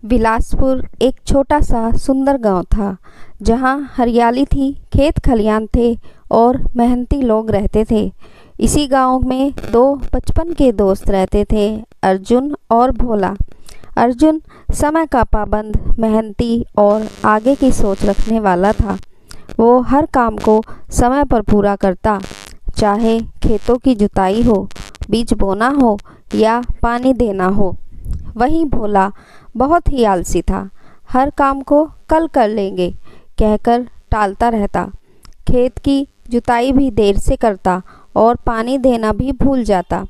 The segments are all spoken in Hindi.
बिलासपुर एक छोटा सा सुंदर गांव था जहां हरियाली थी, खेत खलियान थे और मेहनती लोग रहते थे। इसी गांव में दो बचपन के दोस्त रहते थे, अर्जुन और भोला। अर्जुन समय का पाबंद, मेहनती और आगे की सोच रखने वाला था। वो हर काम को समय पर पूरा करता, चाहे खेतों की जुताई हो, बीज बोना हो या पानी देना हो। वहीं भोला बहुत ही आलसी था, हर काम को कल कर लेंगे कहकर टालता रहता। खेत की जुताई भी देर से करता और पानी देना भी भूल जाता।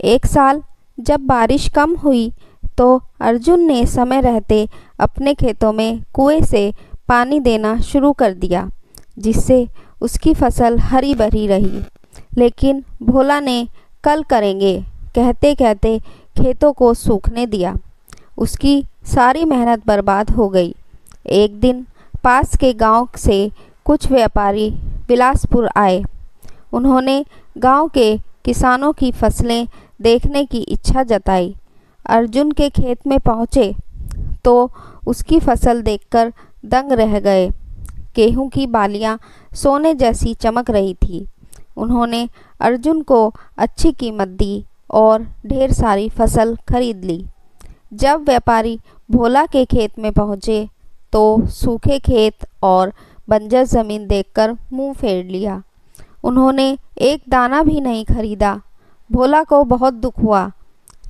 एक साल जब बारिश कम हुई तो अर्जुन ने समय रहते अपने खेतों में कुएं से पानी देना शुरू कर दिया, जिससे उसकी फसल हरी भरी रही। लेकिन भोला ने कल करेंगे कहते कहते खेतों को सूखने दिया। उसकी सारी मेहनत बर्बाद हो गई। एक दिन पास के गांव से कुछ व्यापारी बिलासपुर आए। उन्होंने गांव के किसानों की फसलें देखने की इच्छा जताई। अर्जुन के खेत में पहुंचे तो उसकी फसल देखकर दंग रह गए। गेहूं की बालियां सोने जैसी चमक रही थी। उन्होंने अर्जुन को अच्छी कीमत दी और ढेर सारी फसल खरीद ली। जब व्यापारी भोला के खेत में पहुंचे तो सूखे खेत और बंजर जमीन देखकर मुंह फेर लिया। उन्होंने एक दाना भी नहीं खरीदा। भोला को बहुत दुख हुआ,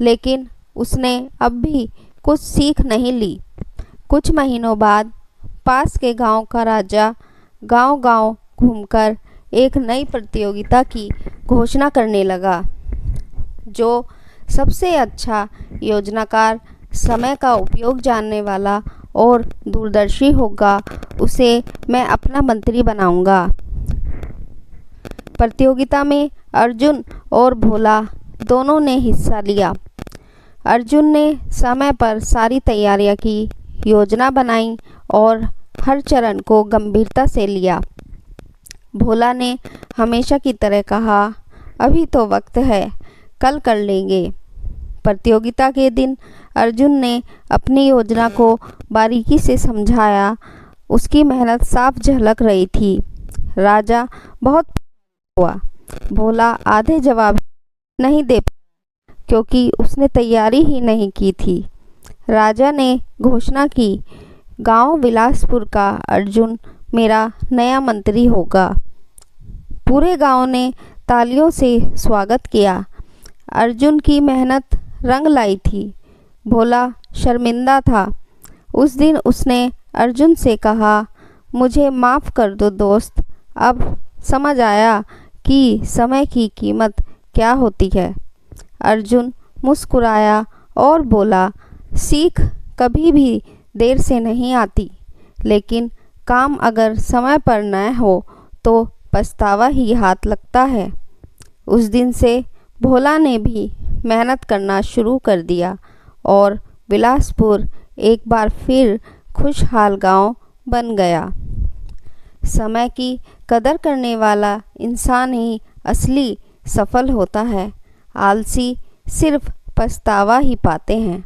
लेकिन उसने अब भी कुछ सीख नहीं ली। कुछ महीनों बाद पास के गांव का राजा गांव-गांव घूमकर एक नई प्रतियोगिता की घोषणा करने लगा। जो सबसे अच्छा योजनाकार, समय का उपयोग जानने वाला और दूरदर्शी होगा, उसे मैं अपना मंत्री बनाऊंगा। प्रतियोगिता में अर्जुन और भोला दोनों ने हिस्सा लिया। अर्जुन ने समय पर सारी तैयारियां की, योजना बनाई और हर चरण को गंभीरता से लिया। भोला ने हमेशा की तरह कहा, अभी तो वक्त है, कल कर लेंगे। प्रतियोगिता के दिन अर्जुन ने अपनी योजना को बारीकी से समझाया। उसकी मेहनत साफ झलक रही थी। राजा बहुत हुआ। भोला आधे जवाब नहीं दे पाया क्योंकि उसने तैयारी ही नहीं की थी। राजा ने घोषणा की, गांव बिलासपुर का अर्जुन मेरा नया मंत्री होगा। पूरे गांव ने तालियों से स्वागत किया। अर्जुन की मेहनत रंग लाई थी। भोला शर्मिंदा था। उस दिन उसने अर्जुन से कहा, मुझे माफ़ कर दो दोस्त, अब समझ आया कि समय की कीमत क्या होती है। अर्जुन मुस्कुराया और बोला, सीख कभी भी देर से नहीं आती, लेकिन काम अगर समय पर न हो तो पछतावा ही हाथ लगता है। उस दिन से भोला ने भी मेहनत करना शुरू कर दिया और बिलासपुर एक बार फिर खुशहाल गांव बन गया। समय की कदर करने वाला इंसान ही असली सफल होता है। आलसी सिर्फ पछतावा ही पाते हैं।